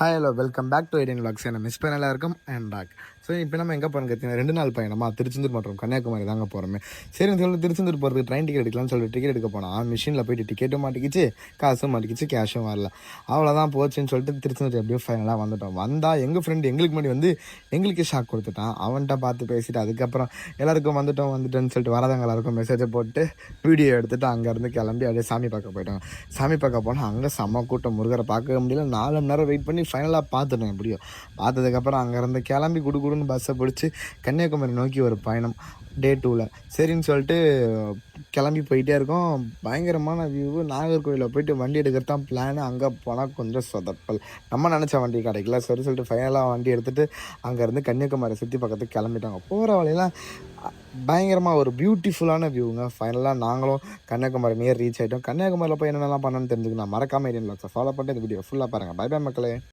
Hi hello welcome back to ஐடியன் vlogs. என்ன miss பண்ண எல்லாருக்கும் அண்ட் பேக். ஸோ இப்போ நம்ம எங்கே போகிறோம் பார்த்தீங்கன்னா 2 நாள் பயணமா திருச்செந்தூர் மற்றும் கன்னியாகுமரி தாங்க போகிறோமே. சரின்னு சொல்லி திருச்செந்தூர் போகிறதுக்கு ட்ரெயின் டிக்கெட் எடுக்கலாம்னு சொல்லிட்டு டிக்கெட் எடுக்க போனால் மிஷினில் போயிட்டு டிக்கெட்டும் மாட்டிக்கிச்சு, காசும் மாட்டிக்கிச்சு, கேஷும் வரல. அவ்வளோதான் போச்சுன்னு சொல்லிட்டு திருச்செந்தூர் எப்படியும் ஃபைனலாக வந்துட்டோம். வந்தால் எங்கள் ஃப்ரெண்டு எங்களுக்கு முன்னாடி வந்து எங்களுக்கே ஷாக் கொடுத்துட்டான். அவன்கிட்ட பார்த்து பேசிட்டு அதுக்கப்புறம் எல்லாருக்கும் வந்துட்டோன்னு சொல்லிட்டு வராதவங்க எல்லாருக்கும் மெசேஜை போட்டு வீடியோ எடுத்துகிட்டு அங்கேருந்து கிளம்பி அப்படியே சாமி பார்க்க போயிட்டோம். சாமி பார்க்க போனால் அங்கே செம்ம கூட்டம், முருகரை பார்க்க முடியல. 4 மணி நேரம் வெயிட் பண்ணி ஃபைனலாக பார்த்துட்டேன். எப்படியோ பார்த்ததுக்கப்புறம் அங்கேருந்து கிளம்பி குடுன்னு பஸ்ஸை பிடிச்சி கன்னியாகுமரி நோக்கி ஒரு பயணம் டே 2ல். சரின்னு சொல்லிட்டு கிளம்பி போயிட்டே இருக்கோம். பயங்கரமான வியூ. நாகர்கோவிலில் போயிட்டு வண்டி எடுக்கிறது தான் பிளான். அங்கே போனால் கொஞ்சம் சொதப்பல். நம்ம நினச்ச வண்டி கிடைக்கல. சரி சொல்லிட்டு ஃபைனலாக வண்டி எடுத்துகிட்டு அங்கேருந்து கன்னியாகுமரி சுற்றி பக்கத்துக்கு கிளம்பிட்டாங்க. போகிற வழியெல்லாம் பயங்கரமாக ஒரு பியூட்டிஃபுல்லான வியூங்க. ஃபைனலாக நாங்களும் கன்னியாகுமரி நியர் ரீச் ஆகிட்டோம். கன்னியாகுமரியில் போய் என்னென்னலாம் பண்ணணும்னு தெரிஞ்சுக்கணும். மறக்காமல் ஐடியன் விளாக்ஸை ஃபாலோ பண்ணிட்டு இந்த வீடியோ ஃபுல்லாக பாருங்கள். பை பை மக்களே.